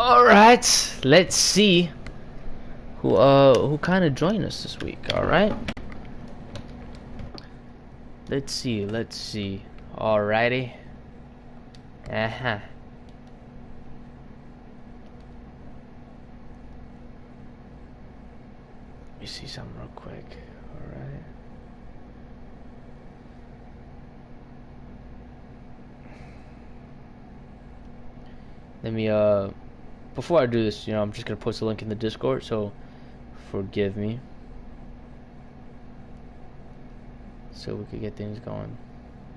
All right, let's see who kind of joined us this week. All right, let's see. Alrighty. Uh-huh. Let me see something real quick. All right. Let me before I do this, I'm just gonna post a link in the Discord, so forgive me. So we could get things going.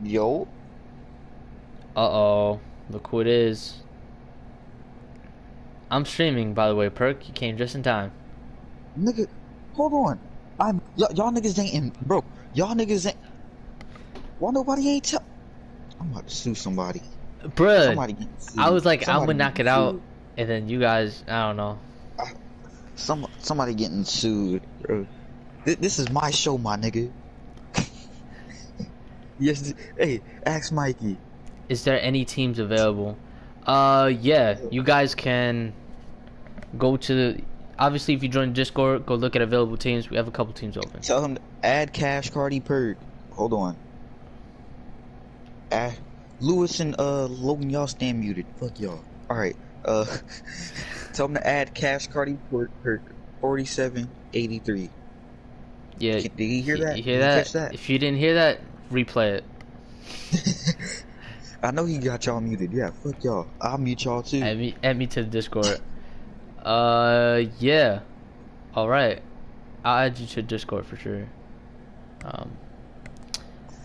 Yo. Uh-oh. Look who it is. I'm streaming, by the way, Perk. You came just in time. Nigga, hold on. Y'all niggas ain't bro. Y'all niggas ain't. Why nobody ain't tell? I'm about to sue somebody. Bruh, somebody getting sued. I was like, Somebody I'm gonna knock it getting out, sued. and then you guys, I don't know. Somebody getting sued, bro. This is my show, my nigga. Yes. Hey, ask Mikey. Is there any teams available? Yeah, you guys can go to the. Obviously, if you join Discord, go look at available teams. We have a couple teams open. Tell him to add Cash Cardi Perk. Hold on. Lewis and Logan, y'all stand muted. Fuck y'all. Alright, tell him to add Cash Cardi Perk 4783. Yeah. Did he hear that? You hear Did he that? catch that? If you didn't hear that, replay it. I know he got y'all muted. Yeah, fuck y'all. I'll mute y'all too. Add me to the Discord. Yeah. All right. I'll add you to Discord for sure.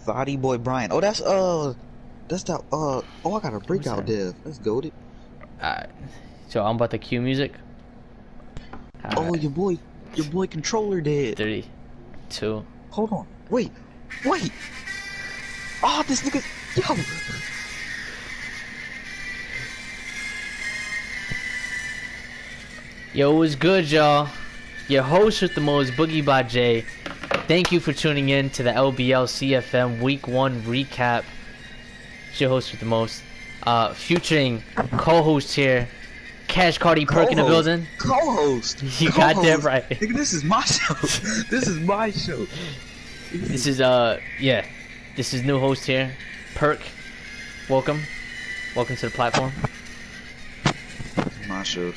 Thotty boy Brian. Oh, that's that oh, I got a breakout dev. That's goated. Alright. So I'm about to cue music. Oh, your boy controller dead. 3, 2. Hold on. Wait. Oh, this nigga. Yo. Yo, what's good, y'all? Your host with the most, Boogie by Jay. Thank you for tuning in to the LBL CFM Week 1 recap. It's your host with the most. Featuring co-host here, Cash Cardi Perk in the building. Co-host. You got that right. Nigga, this is my show. This is my show. This is yeah. This is new host here, Perk. Welcome to the platform. This is my show.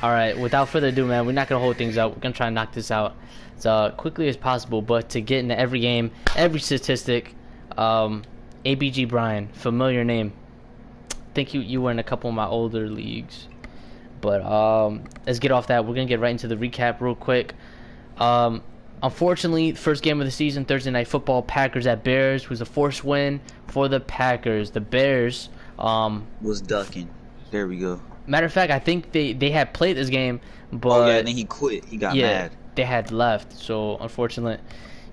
Alright, without further ado, man, we're not going to hold things up. We're going to try and knock this out as quickly as possible. But to get into every game, every statistic, ABG Brian, familiar name. I think you were in a couple of my older leagues. But let's get off that. We're going to get right into the recap real quick. Unfortunately, first game of the season, Thursday Night Football, Packers at Bears, was a forced win for the Packers. The Bears was ducking. There we go. Matter of fact, I think they had played this game, but oh yeah, and then he quit. He got mad. They had left, so unfortunate.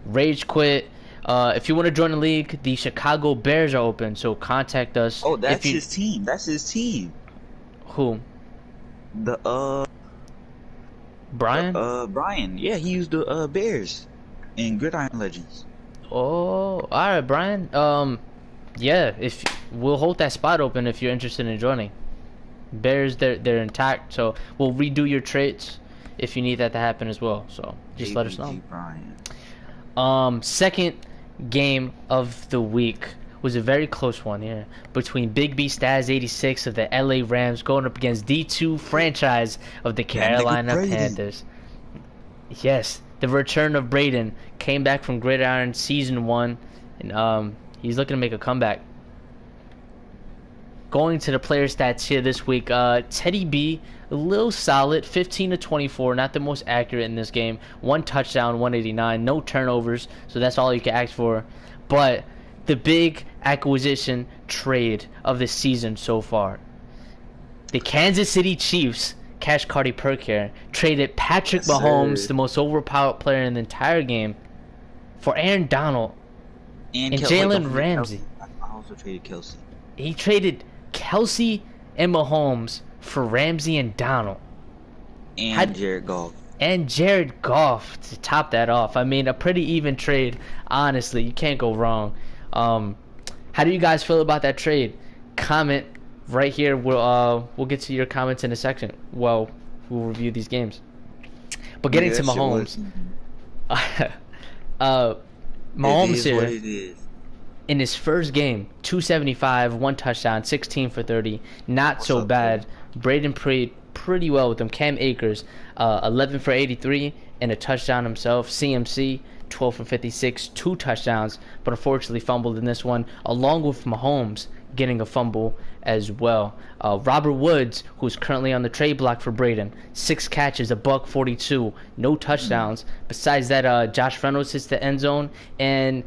Rage quit. If you want to join the league, the Chicago Bears are open, so contact us. Oh, that's his team. That's his team. Who? Brian? Brian. Yeah, he used the Bears in Gridiron Legends. Oh, all right, Brian. Yeah, if we'll hold that spot open if you're interested in joining. Bears, they're intact, so we'll redo your traits if you need that to happen as well. So just let us know. Brian. Second game of the week was a very close one here between Big B Staz 86 of the LA Rams going up against D2 franchise of the Carolina Panthers. Yes, the return of Braden came back from Gridiron Season 1, and he's looking to make a comeback. Going to the player stats here this week, Teddy B, a little solid, 15 to 24, not the most accurate in this game. 1 touchdown, 189, no turnovers, so that's all you can ask for. But the big acquisition trade of the season so far. The Kansas City Chiefs, Cash Cardi Perk here, traded Patrick Mahomes, the most overpowered player in the entire game, for Aaron Donald and Jalen Ramsey. I also traded Kelsey. He traded Kelsey and Mahomes for Ramsey and Donald. And Jared Goff. And Jared Goff to top that off. I mean, a pretty even trade, honestly. You can't go wrong. How do you guys feel about that trade? Comment right here, we'll get to your comments in a second. Well, we'll review these games. But getting Nigga, to that shit was. Mahomes, uh, It Mahomes is what here it is. in his first game, 275, one touchdown, 16 for 30, not What's so up, bad. Cody? Braden played pretty well with him. Cam Akers, 11 for 83 and a touchdown himself. CMC, 12 for 56, two touchdowns, but unfortunately fumbled in this one, along with Mahomes getting a fumble as well. Robert Woods, who's currently on the trade block for Braden, 6 catches, a buck 42, no touchdowns. Besides that, Josh Reynolds hits the end zone, and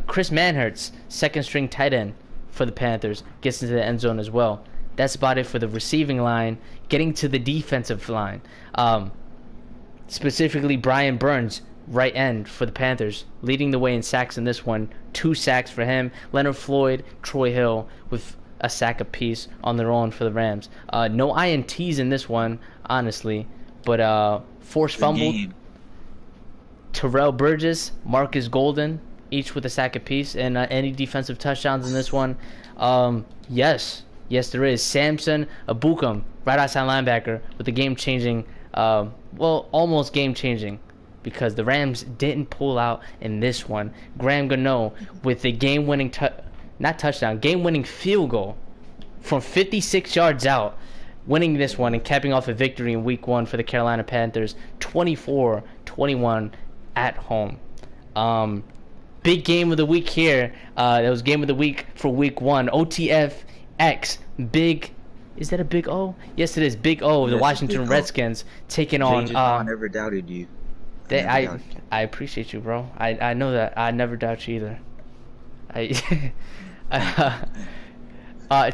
Chris Manhertz, second string tight end for the Panthers, gets into the end zone as well. That's about it for the receiving line. Getting to the defensive line, specifically Brian Burns, right end for the Panthers, leading the way in sacks in this one. 2 sacks for him. Leonard Floyd, Troy Hill with a sack apiece on their own for the Rams. No INTs in this one, honestly, but forced Good fumble. game. Terrell Burgess, Marcus Golden, each with a sack apiece, and any defensive touchdowns in this one. Yes, there is. Samson Abukum, right outside linebacker, with the game-changing, almost game-changing, because the Rams didn't pull out in this one. Graham Gano with the game-winning, game-winning field goal from 56 yards out, winning this one and capping off a victory in Week 1 for the Carolina Panthers, 24-21 at home. Big game of the week here. That was game of the week for Week 1. OTFX, big. Is that a big O? Yes, it is. Big O. The Yes, Washington big O. Redskins taking on. I never doubted you. I appreciate you, bro. I know that. I never doubt you either.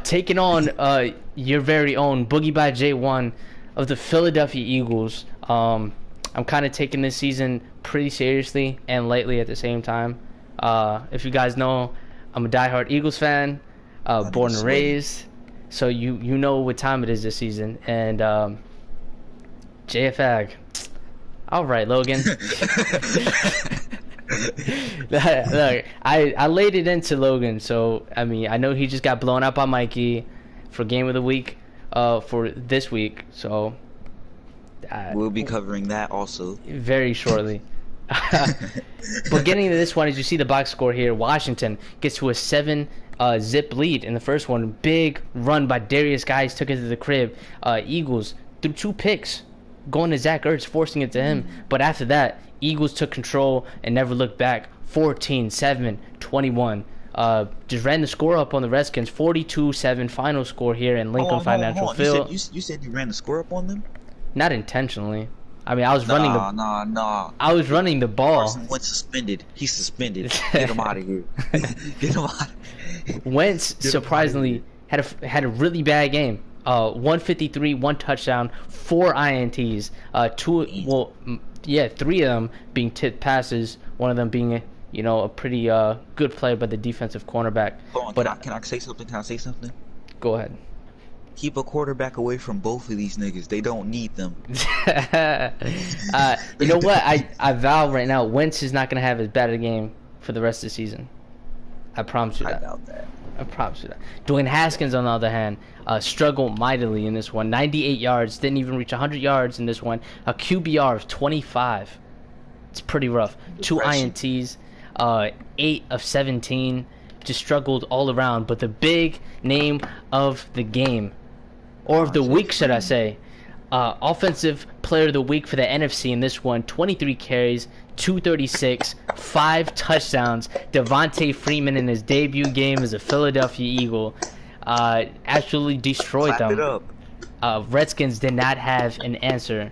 Taking on your very own Boogie by J1 of the Philadelphia Eagles. I'm kind of taking this season pretty seriously and lightly at the same time. If you guys know, I'm a diehard Eagles fan, born and raised. So you know what time it is this season. And JFAG. All right, Logan. Look, I laid it into Logan, so I mean I know he just got blown up by Mikey for game of the week for this week, so We'll be covering that also very shortly. But getting to this one, as you see the box score here, Washington gets to a 7-zip lead in the first one. Big run by Darius Guys took it to the crib. Eagles threw 2 picks, going to Zach Ertz, forcing it to him. But after that, Eagles took control and never looked back. 14-7, 21. Just ran the score up on the Redskins. 42-7 final score here in Lincoln Financial Field. You said you ran the score up on them? Not intentionally. I mean, I was running the. Nah. I was running the ball. Carson Wentz suspended. He's suspended. Get him out of here. Get him out. Wentz surprisingly had a really bad game. 153, 1 touchdown, 4 INTs. 3 of them being tipped passes. One of them being a pretty good play by the defensive cornerback. Hold on, can I say something? Go ahead. Keep a quarterback away from both of these niggas. They don't need them. You know what? I vow right now, Wentz is not going to have as bad a game for the rest of the season. I promise you that. I doubt that. I promise you that. Dwayne Haskins, on the other hand, struggled mightily in this one. 98 yards, didn't even reach 100 yards in this one. A QBR of 25. It's pretty rough. 2 INTs, 8 of 17. Just struggled all around. But the big name of the game, or of the week, should I say, offensive player of the week for the NFC in this one, 23 carries, 236, 5 touchdowns. Devontae Freeman in his debut game as a Philadelphia Eagle actually destroyed Clap them. it up. Redskins did not have an answer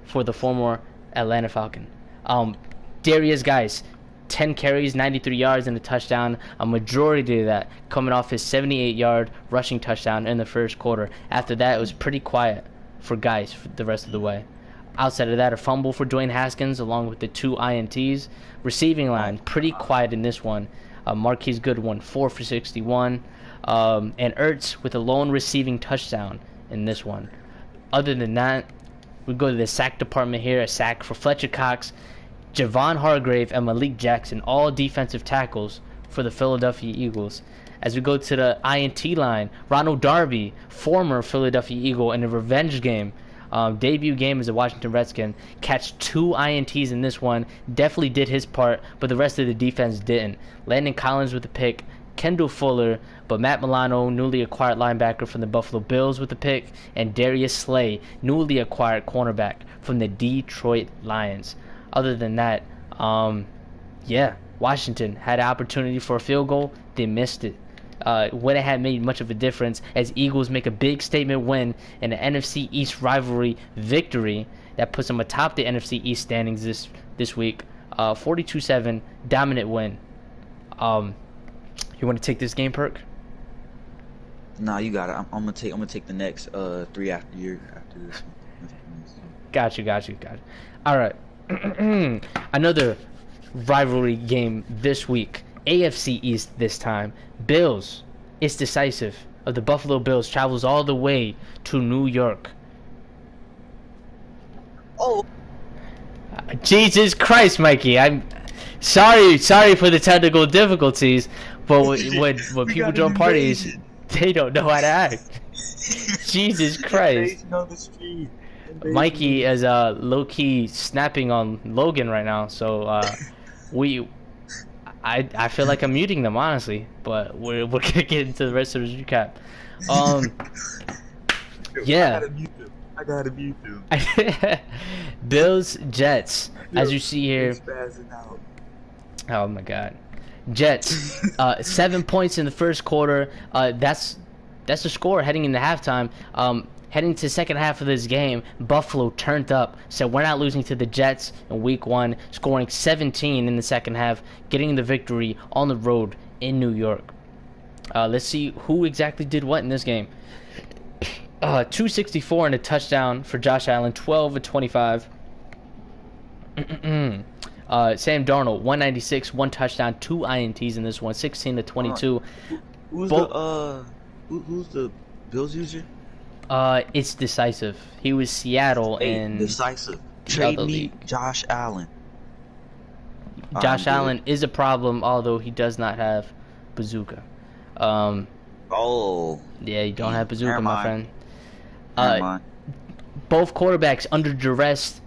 for the former Atlanta Falcon. Darius Guys, 10 carries, 93 yards, and a touchdown. A majority of that coming off his 78-yard rushing touchdown in the first quarter. After that, it was pretty quiet for Guys for the rest of the way. Outside of that, a fumble for Dwayne Haskins along with the 2 INTs. Receiving line, pretty quiet in this one. Marquise Goodwin, 4 for 61. And Ertz with a lone receiving touchdown in this one. Other than that, we go to the sack department here. A sack for Fletcher Cox, Javon Hargrave, and Malik Jackson, all defensive tackles for the Philadelphia Eagles. As we go to the INT line, Ronald Darby, former Philadelphia Eagle, in a revenge game, debut game as a Washington Redskin, catch 2 INTs in this one. Definitely did his part, but the rest of the defense didn't. Landon Collins with the pick, Kendall Fuller, but Matt Milano, newly acquired linebacker from the Buffalo Bills, with the pick, and Darius Slay, newly acquired cornerback from the Detroit Lions. Other than that, yeah, Washington had an opportunity for a field goal. They missed it. Would it have made much of a difference as Eagles make a big statement win in the NFC East rivalry victory that puts them atop the NFC East standings this week. 42-7, dominant win. You want to take this game, Perk? Nah, you got it. I'm gonna take the next 3 after this one. Got you. All right. Another rivalry game this week. AFC East this time. Bills. It's decisive. Of the Buffalo Bills travels all the way to New York. Oh. Jesus Christ, Mikey. I'm sorry for the technical difficulties, but when people join parties, they don't know how to act. Jesus Christ. Mikey is low-key snapping on Logan right now, so I feel like I'm muting them, honestly, but we're gonna get into the rest of the recap. Yeah. I gotta mute them. Bills Jets, as you see here. Oh my God, Jets. 7 points in the first quarter. That's the score heading into halftime. Heading to the second half of this game, Buffalo turned up, said we're not losing to the Jets in week 1, scoring 17 in the second half, getting the victory on the road in New York. Let's see who exactly did what in this game. 264 and a touchdown for Josh Allen, 12 of 25. Sam Darnold, 196, 1 touchdown, 2 INTs in this one, 16 to 22. Who's the Bills user? It's decisive. He was Seattle and decisive. Trade me Josh Allen. Josh Allen is a problem, although he does not have Bazooka. Oh. Yeah, you don't have Bazooka, my friend. Never mind. Both quarterbacks under duress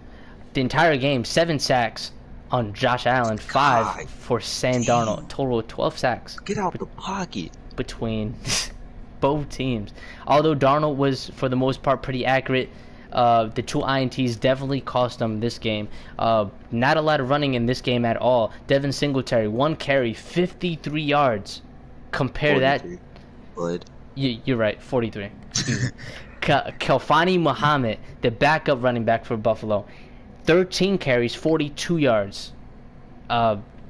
the entire game. 7 sacks on Josh Allen, 5 for Sam Darnold. Total of 12 sacks. Get out the pocket. Between both teams. Although Darnold was, for the most part, pretty accurate, the 2 INTs definitely cost them this game. Not a lot of running in this game at all. Devin Singletary, 1 carry, 53 yards. Compare 43. That. Bud. You're right, 43. Excuse me. Kelfani Muhammad, the backup running back for Buffalo, 13 carries, 42 yards.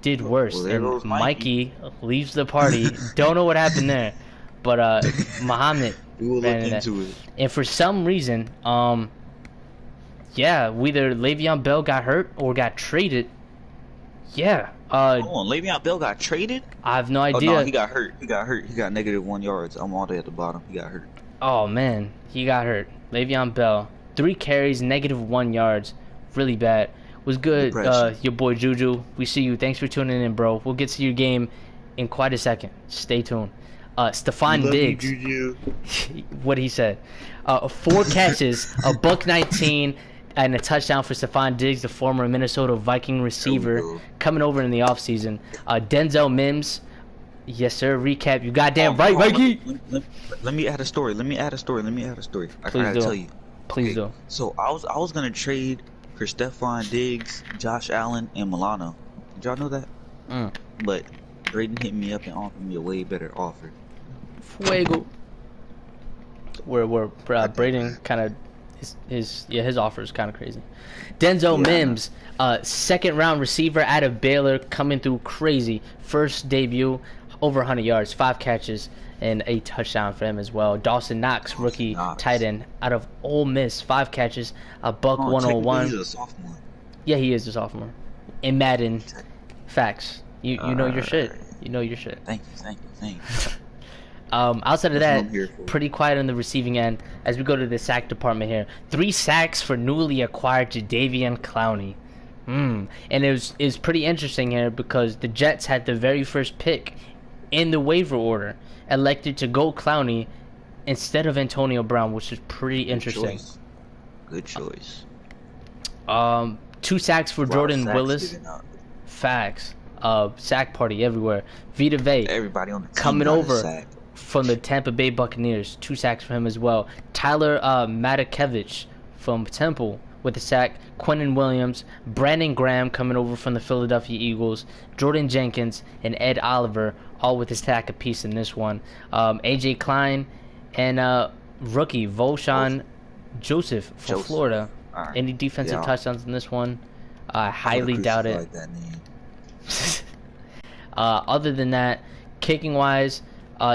Did worse. Well, and Mikey leaves the party. Don't know what happened there. But Muhammad we will look into it. And for some reason, yeah, either Le'Veon Bell got hurt or got traded. Yeah. Hold on, Le'Veon Bell got traded? I have no idea. Oh, no, he got hurt. He got -1 yards. I'm all the way at the bottom. He got hurt. Oh man, he got hurt. Le'Veon Bell, 3 carries, -1 yards. Really bad. Was good, your boy Juju. We see you. Thanks for tuning in, bro. We'll get to your game in quite a second. Stay tuned. Stephon Diggs. You, What he said. 4 catches, a $119, and a touchdown for Stephon Diggs, the former Minnesota Viking receiver, coming over in the offseason. Denzel Mims. Yes, sir. Recap. You goddamn right, Mikey. Let me add a story. I gotta tell you. Please do. So I was gonna trade for Stephon Diggs, Josh Allen, and Milano. Did y'all know that? But Drayden hit me up and offered me a way better offer. Fuego. Where Braden kind of his offer is kind of crazy. Denzel Mims, second round receiver out of Baylor, coming through crazy. First debut, over 100 yards, 5 catches, and a touchdown for him as well. Dawson Knox, rookie tight end out of Ole Miss, 5 catches, a $101. He's a sophomore. Yeah, he is a sophomore. In Madden, facts. You know your shit. You know your shit. Thank you. Outside of that, pretty quiet on the receiving end as we go to the sack department here. 3 sacks for newly acquired Jadeveon Clowney. And it was pretty interesting here because the Jets had the very first pick in the waiver order elected to go Clowney instead of Antonio Brown, which is pretty Good interesting. choice. Good choice. 2 sacks for A lot of Jordan sacks Willis. given up. Facts. Sack party everywhere. Vita Vea Everybody on the team coming got a over sack. from the Tampa Bay Buccaneers. 2 sacks for him as well. Tyler Matakevich from Temple with a sack. Quentin Williams. Brandon Graham coming over from the Philadelphia Eagles. Jordan Jenkins and Ed Oliver all with a sack apiece in this one. AJ Klein and rookie Volshan Joseph from Florida. Right. Any defensive touchdowns in this one? I highly doubt it. That name. Other than that, kicking wise,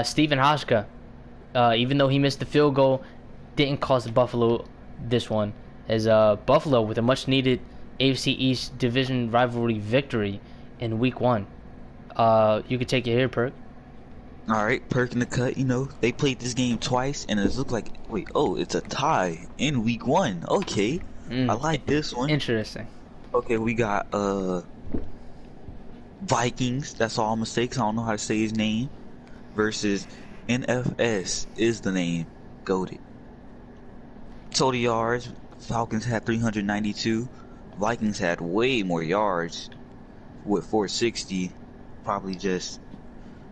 Stephen Hoshka, even though he missed the field goal, didn't cost Buffalo this one, as Buffalo with a much needed AFC East division rivalry victory in Week 1. You could take it here, Perk. All right, Perk in the cut. You know, they played this game twice, and it looked like it's a tie in Week 1. Okay, I like this one. Interesting. Okay, we got Vikings. That's all mistakes. I don't know how to say his name. Versus NFS is the name. Goated. Total yards. Falcons had 392. Vikings had way more yards with 460. Probably just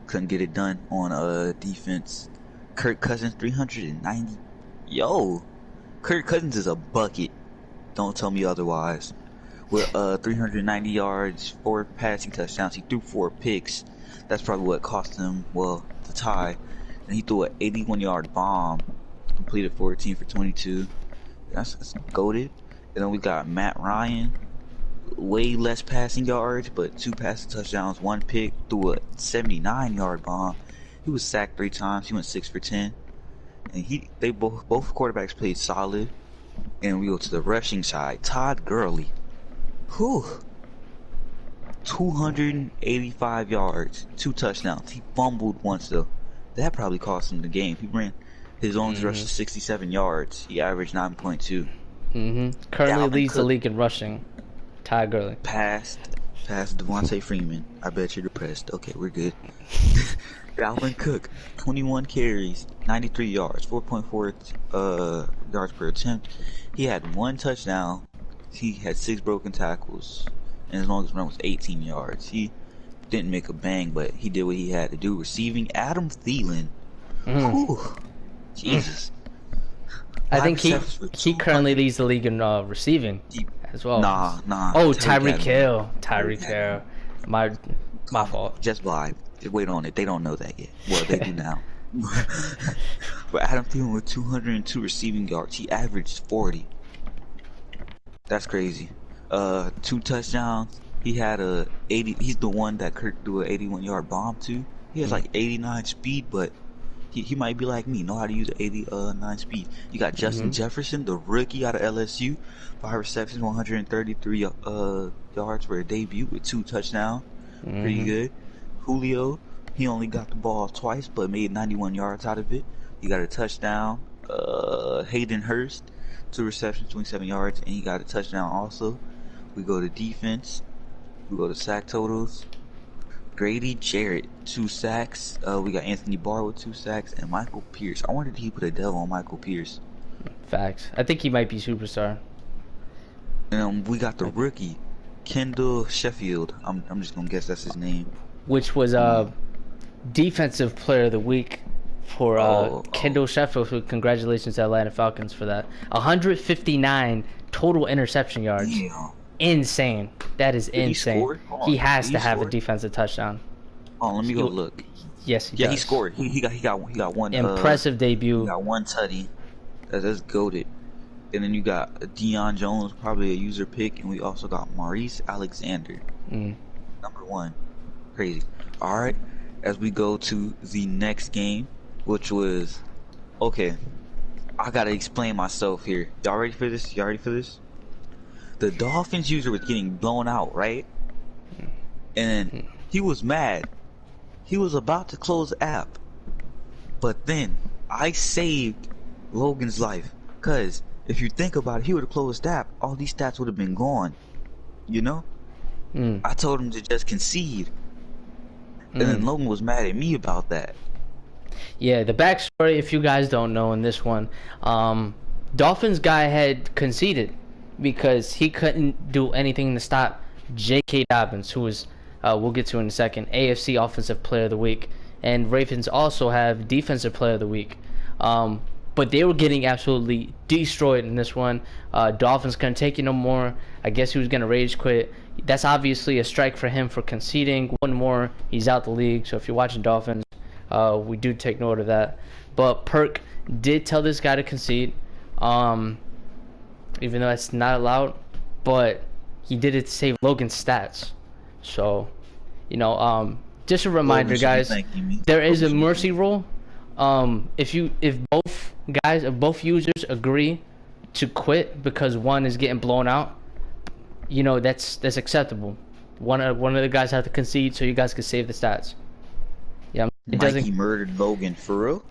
couldn't get it done on defense. Kirk Cousins 390. Yo, Kirk Cousins is a bucket. Don't tell me otherwise. With 390 yards, 4 passing touchdowns, he threw 4 picks. That's probably what cost him, well, the tie. And he threw an 81-yard bomb, completed 14 for 22. That's goated. And then we got Matt Ryan, way less passing yards, but 2 passing touchdowns, 1 pick, threw a 79-yard bomb. He was sacked 3 times. He went 6 for 10. And they both quarterbacks played solid. And we go to the rushing side. Todd Gurley. 285 yards, 2 touchdowns. He fumbled once though. That probably cost him the game. He ran his longest rush to 67 yards. He averaged 9.2. Currently leads the league in rushing. Todd Gurley. Past Devontae Freeman. I bet you're depressed. Okay, we're good. Dalvin Cook, 21 carries, 93 yards, 4.4 yards per attempt. He had 1 touchdown. He had 6 broken tackles, and his longest run was 18 yards. He didn't make a bang, but he did what he had to do. Receiving, Adam Thielen. Jesus. I think he currently leads the league in receiving as well. Nah. Oh, Tyreek Hill. Tyreek Hill. My fault. Just vibe. Just wait on it. They don't know that yet. Well, they do now. But Adam Thielen with 202 receiving yards. He averaged 40. That's crazy. 2 touchdowns. He had a 80. He's the one that Kirk threw an 81-yard bomb to. He has like 89 speed, but he might be like me, know how to use 89 speed. You got Justin Jefferson, the rookie out of LSU, 5 receptions, 133 yards for a debut with 2 touchdowns. Pretty good. Julio, he only got the ball twice, but made 91 yards out of it. He got a touchdown. Hayden Hurst, 2 receptions, 27 yards, and he got a touchdown also. We go to defense. We go to sack totals. Grady Jarrett, 2 sacks. We got Anthony Barr with 2 sacks, and Michael Pierce. I wonder if he put a devil on Michael Pierce. Facts. I think he might be superstar. And we got the rookie, Kendall Sheffield. I'm just gonna guess that's his name. Which was defensive player of the week for Kendall Sheffield. So congratulations to Atlanta Falcons for that. 159 total interception yards. Damn. Insane. That is insane. He has to have a defensive touchdown. Oh, let me go look. Yes, he does. He scored. He got one. Impressive debut. He got 1 tutty. That's goated. And then you got Deion Jones, probably a user pick, and we also got Maurice Alexander, number 1. Crazy. All right, as we go to the next game, which was I gotta explain myself here. Y'all ready for this? The Dolphins user was getting blown out, right? And he was mad. He was about to close the app. But then I saved Logan's life. Because if you think about it, he would have closed the app. All these stats would have been gone. You know? I told him to just concede. And then Logan was mad at me about that. Yeah, the backstory, if you guys don't know in this one, Dolphins guy had conceded because he couldn't do anything to stop J.K. Dobbins, who was, we'll get to in a second, AFC Offensive Player of the Week. And Ravens also have Defensive Player of the Week. But they were getting absolutely destroyed in this one. Dolphins couldn't take it no more. I guess he was going to rage quit. That's obviously a strike for him for conceding. One more, he's out the league. So if you're watching Dolphins, we do take note of that. But Perk did tell this guy to concede, even though that's not allowed. But he did it to save Logan's stats. So, just a reminder, guys, there is a mercy rule. If both users agree to quit because one is getting blown out, that's acceptable. One of the guys have to concede so you guys can save the stats. Yeah, Mikey murdered Logan for real.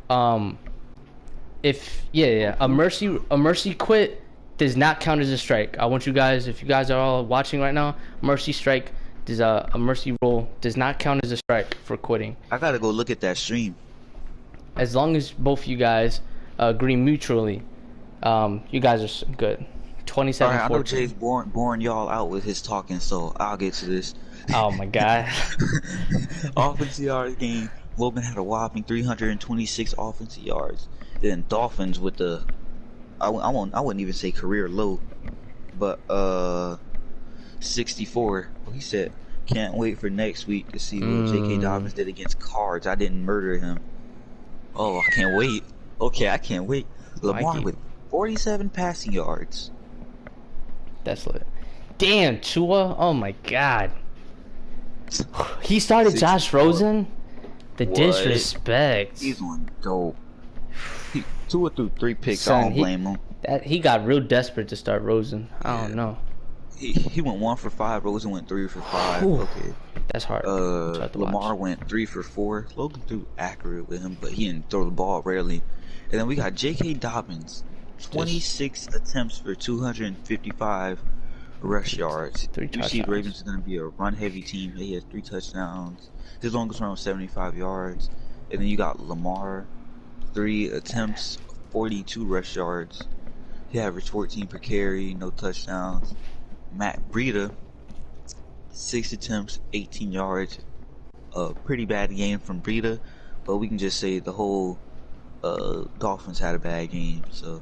A mercy quit does not count as a strike. I want you guys, if you guys are all watching right now, mercy strike does a mercy rule does not count as a strike for quitting. I gotta go look at that stream. As long as both you guys agree mutually, you guys are good. 27-14. All right, I know Jay's boring y'all out with his talking, so I'll get to this. Oh my god. Offensive yards game. Logan had a whopping 326 offensive yards. Then Dolphins with the I wouldn't even say career low, but 64. He said, "Can't wait for next week to see what J.K. Dobbins did against Cards. I didn't murder him. Oh, I can't wait. Okay, I can't wait." Lamar with 47 passing yards. That's lit. Damn, Tua. Oh my god. He started Josh Rosen? The disrespect. He's on dope. Tua threw 3 picks. I don't blame him. He got real desperate to start Rosen. I don't know. He went 1 for 5. Rosen went 3 for 5. Ooh, okay. That's hard. Lamar went 3 for 4. Logan threw accurate with him, but he didn't throw the ball rarely. And then we got J.K. Dobbins, 26 attempts for 255 rush yards. 3 touchdowns. You see, Ravens is going to be a run-heavy team. He has 3 touchdowns. His longest run was 75 yards. And then you got Lamar, 3 attempts, 42 rush yards. He averaged 14 per carry, no touchdowns. Matt Breida, 6 attempts, 18 yards. Pretty bad game from Breida, but we can just say the whole Dolphins had a bad game. So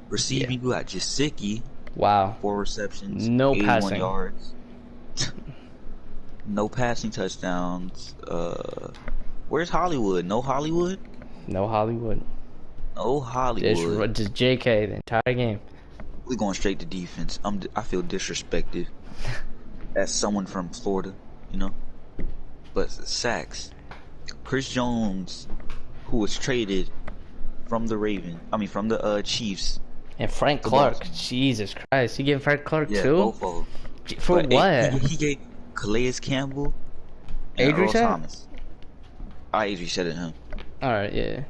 receiving, we got Gesicki. Wow. 4 receptions, no 81 passing yards. No passing touchdowns. Where's Hollywood? No Hollywood? No Hollywood. No Hollywood. Just JK the entire game. We're going straight to defense. I feel disrespected as someone from Florida, But sacks. Chris Jones, who was traded from the Chiefs. And Frank Clark. Jesus Christ. You getting Frank Clark yeah, too? Both of them. For what? He gave Calais Campbell and Earl Thomas. Adrian said it him. Alright, yeah.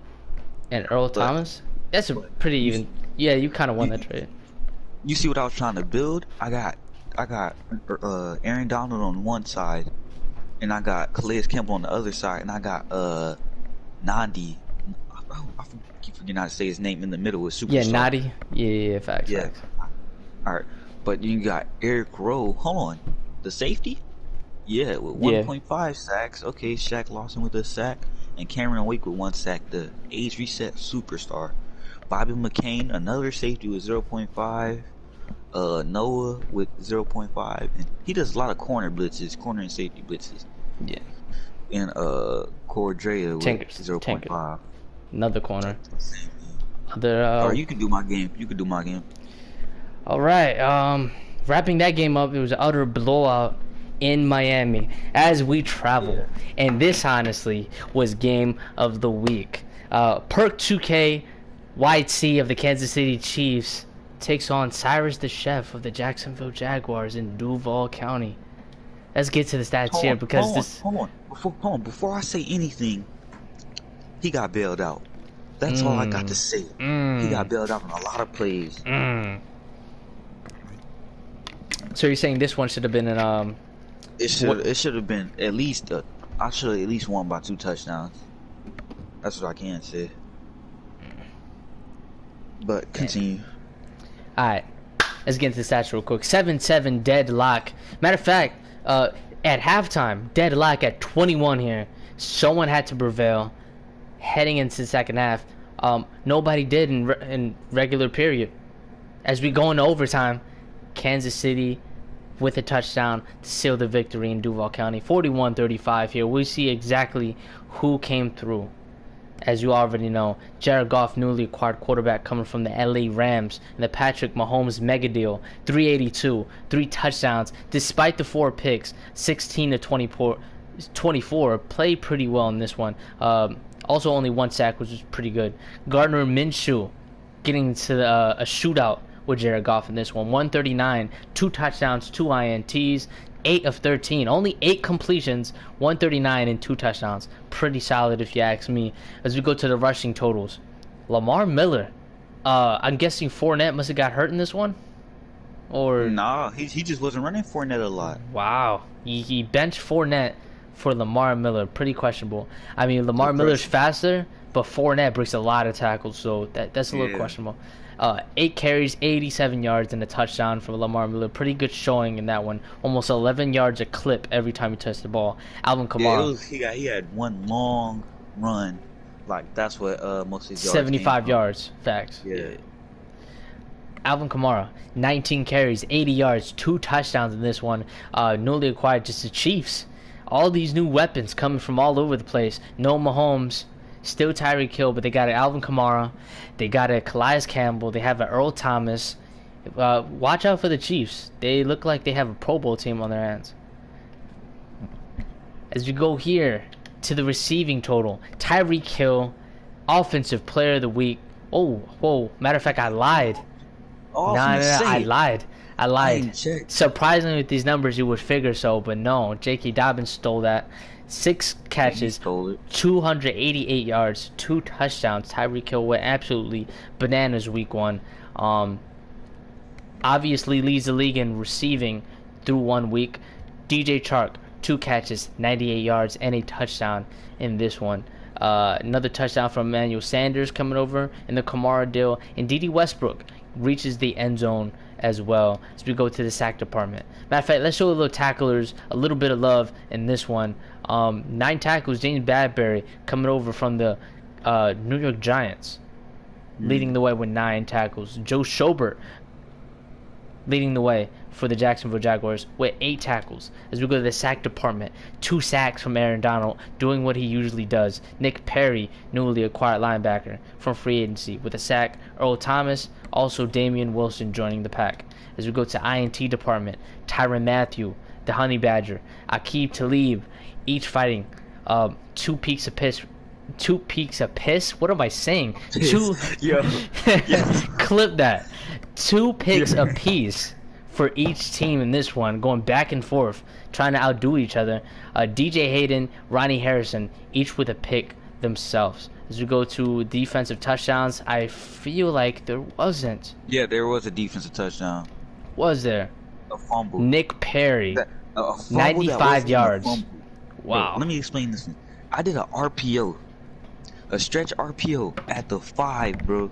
And Earl Thomas? That's a pretty even. Yeah, you kind of won that trade. You see what I was trying to build? I got Aaron Donald on one side, and I got Calais Campbell on the other side, and I got Nandi. I keep forgetting how to say his name in the middle with Superstar. Yeah, Nadi. Yeah, facts. Yeah. Alright. But you got Eric Rowe. Hold on. The safety? Yeah, with 1.5 sacks. Okay, Shaq Lawson with a sack. And Cameron Wake with 1 sack. The age reset superstar. Bobby McCain, another safety with 0.5. Noah with 0.5. And he does a lot of corner and safety blitzes. Yeah. And Cordrea with 0.5. Another corner. Or you can do my game. All right. Wrapping that game up, it was an utter blowout in Miami as we travel. And this honestly was game of the week. Perk 2K White Sea of the Kansas City Chiefs takes on Cyrus the Chef of the Jacksonville Jaguars in Duval County. Let's get to the stats here because hold on. Before I say anything, he got bailed out. That's all I got to say. He got bailed out on a lot of plays. So you're saying this one should have been an What? It should have been at least I should have at least won by 2 touchdowns. That's what I can say. But Damn. continue. All right, let's get into the stats real quick. 7-7 deadlock. Matter of fact, at halftime, deadlock at 21 here. Someone had to prevail. Heading into the second half, nobody did in regular period. As we go into overtime, Kansas City with a touchdown to seal the victory in Duval County. 41-35 here. We see exactly who came through. As you already know, Jared Goff, newly acquired quarterback coming from the LA Rams, and the Patrick Mahomes mega deal. 382, 3 touchdowns, despite the 4 picks, 16 to 24, played pretty well in this one. Also only 1 sack, which is pretty good. Gardner Minshew getting to a shootout with Jared Goff in this one. 139, 2 touchdowns, 2 INTs, 8 of 13. Only 8 completions, 139 and 2 touchdowns. Pretty solid if you ask me. As we go to the rushing totals. Lamar Miller. I'm guessing Fournette must have got hurt in this one? Or Nah, he just wasn't running Fournette a lot. wow. He benched Fournette for Lamar Miller. Pretty questionable. I mean, Lamar Miller's faster, but Fournette breaks a lot of tackles, so that's a little questionable. 8 carries, 87 yards, and a touchdown from Lamar Miller. Pretty good showing in that one. Almost 11 yards a clip every time he touched the ball. Alvin Kamara. Yeah, he had one long run. Like, that's what most of his yards 75 yards. Facts. Yeah. Alvin Kamara, 19 carries, 80 yards, 2 touchdowns in this one. Newly acquired just the Chiefs. All these new weapons coming from all over the place. No Mahomes. Still Tyreek Hill, but they got an Alvin Kamara. They got a Calais Campbell. They have an Earl Thomas. Watch out for the Chiefs. They look like they have a Pro Bowl team on their hands. As you go here to the receiving total, Tyreek Hill, Offensive Player of the Week. Oh, whoa. Matter of fact, I lied. Oh, No, I lied. I lied. Checked. Surprisingly, with these numbers, you would figure so, but no. J.K. Dobbins stole that. 6 catches, 288 yards, 2 touchdowns. Tyreek Hill went absolutely bananas week 1. Obviously leads the league in receiving through 1 week. DJ Chark, 2 catches, 98 yards, and a touchdown in this one. Another touchdown from Emmanuel Sanders coming over in the Kamara deal. And D.D. Westbrook reaches the end zone as well as we go to the sack department. Matter of fact, let's show the little tacklers a little bit of love in this one. 9 tackles, James Bradbury coming over from the New York Giants, leading the way with 9 tackles. Joe Schobert leading the way for the Jacksonville Jaguars with 8 tackles. As we go to the sack department, 2 sacks from Aaron Donald, doing what he usually does. Nick Perry, newly acquired linebacker from free agency, with a sack. Earl Thomas, also Damian Wilson joining the pack. As we go to INT department, Tyrann Mathieu, the Honey Badger, Aqib Talib, each fighting 2 peaks apiece. 2 peaks apiece? What am I saying? Two. Clip that. 2 picks apiece for each team in this one, going back and forth, trying to outdo each other. DJ Hayden, Ronnie Harrison, each with a pick themselves. As we go to defensive touchdowns, I feel like there wasn't. Yeah, there was a defensive touchdown. Was there? A fumble. Nick Perry, A fumble 95 yards. Wow. Wow. Let me explain this. I did a RPO, a stretch RPO at the 5, bro,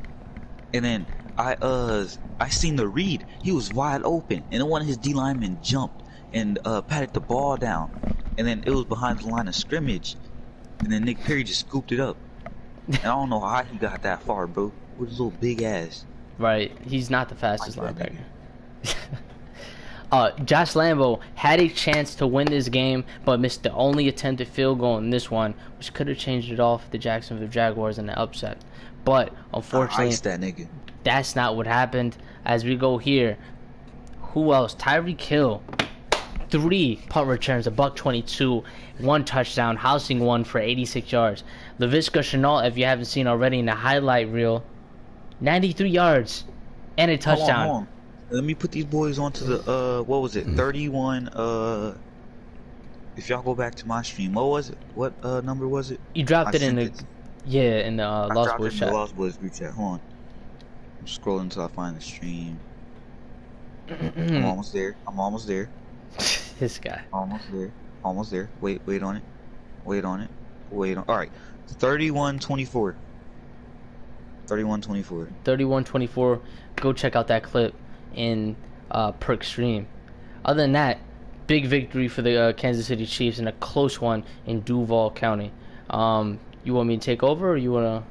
and then I seen the read. He was wide open, and then one of his D linemen jumped and patted the ball down, and then it was behind the line of scrimmage, and then Nick Perry just scooped it up. And I don't know how he got that far, bro, with his little big ass. Right, he's not the fastest linebacker. Josh Lambo had a chance to win this game, but missed the only attempted field goal in this one, which could have changed it all for the Jacksonville Jaguars in the upset. But unfortunately, that nigga. That's not what happened. As we go here, who else? Tyreek Hill, 3 punt returns, $122, 1 touchdown, housing 1 for 86 yards. Laviska Shenault, if you haven't seen already in the highlight reel, 93 yards and a touchdown. Hold on. Let me put these boys onto the what was it? 31. If y'all go back to my stream, what was it? What number was it? You dropped it in the Lost Boys chat. The Lost Boys group chat. Hold on. I'm scrolling until I find the stream. I'm almost there. This guy. Almost there. Almost there. Wait on it. Wait on it. Wait on. All right. 31-24. 31-24. 31-24. Go check out that clip in Perk Stream. Other than that, big victory for the Kansas City Chiefs and a close one in Duval County. You want me to take over, or you want to?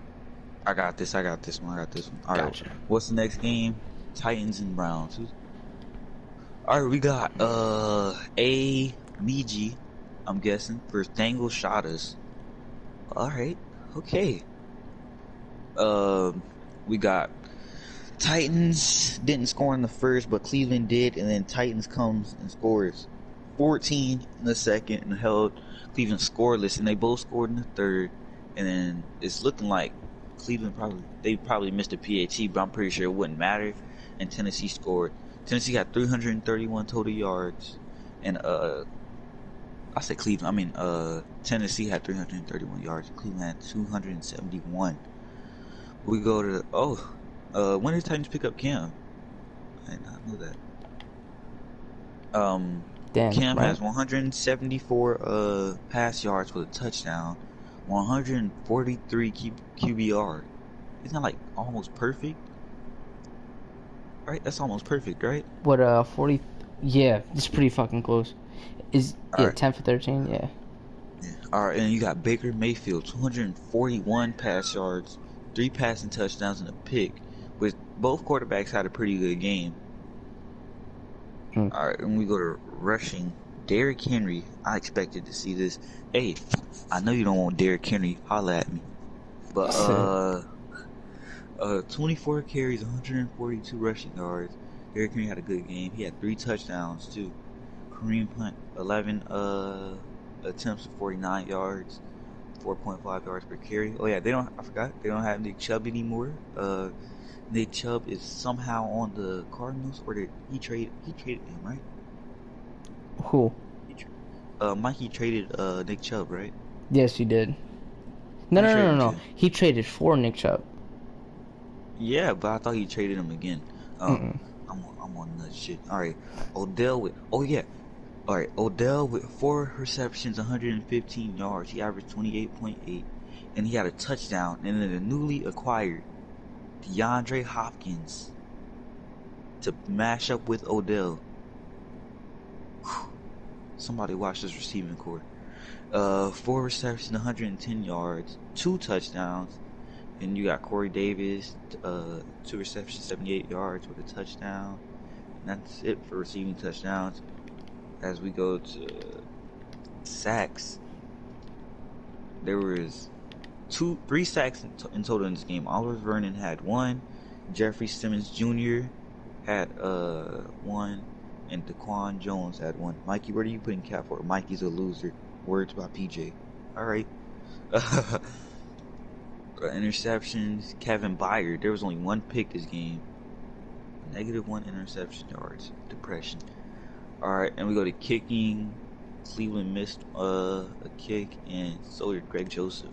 I got this. I got this one. All right. Gotcha. What's the next game? Titans and Browns. All right. We got A Miji, I'm guessing, versus Dangle Shotters. All right. Okay. We got Titans didn't score in the first, but Cleveland did, and then Titans comes and scores 14 in the second and held Cleveland scoreless, and they both scored in the third. And then it's looking like Cleveland probably missed a PAT, but I'm pretty sure it wouldn't matter. And Tennessee scored. Tennessee got 331 total yards, and Tennessee had 331 yards. Cleveland had 271. We go to when did Titans pick up Cam? I did not know that. Damn, Cam right? has 174 pass yards with a touchdown, 143 QBR. Isn't that like almost perfect? Right? That's almost perfect, right? What 40? Yeah, it's pretty fucking close. All right. 10 for 13? Yeah. All right, and you got Baker Mayfield, 241 pass yards, 3 passing touchdowns, and a pick. With both quarterbacks had a pretty good game. All right, and we go to rushing. Derrick Henry, I expected to see this. Hey, I know you don't want Derrick Henry. Holla at me. But 24 carries, 142 rushing yards. Derrick Henry had a good game. He had 3 touchdowns too. Kareem Hunt, 11 attempts for 49 yards, 4.5 yards per carry. Oh yeah, I forgot they don't have Nick Chubb anymore. Nick Chubb is somehow on the Cardinals, or did he traded him, right? Who? Mikey traded Nick Chubb, right? Yes, he did. No. He traded for Nick Chubb. Yeah, but I thought he traded him again. I'm on that shit. All right, Odell with Odell with 4 receptions, 115 yards. He averaged 28.8, and he had a touchdown. And then the newly acquired DeAndre Hopkins to mash up with Odell. Whew. Somebody watch this receiving core. 4 receptions, 110 yards, 2 touchdowns. And you got Corey Davis, 2 receptions, 78 yards with a touchdown. And that's it for receiving touchdowns. As we go to sacks, there was 3 sacks in total in this game. Oliver Vernon had 1, Jeffrey Simmons Jr. had 1, and Daquan Jones had 1. Mikey, where do you put in cap for? Mikey's a loser. Words by PJ. All right. Interceptions. Kevin Byard. There was only 1 pick this game. -1 interception yards. Depression. All right, and we go to kicking. Cleveland missed a kick, and so did Greg Joseph.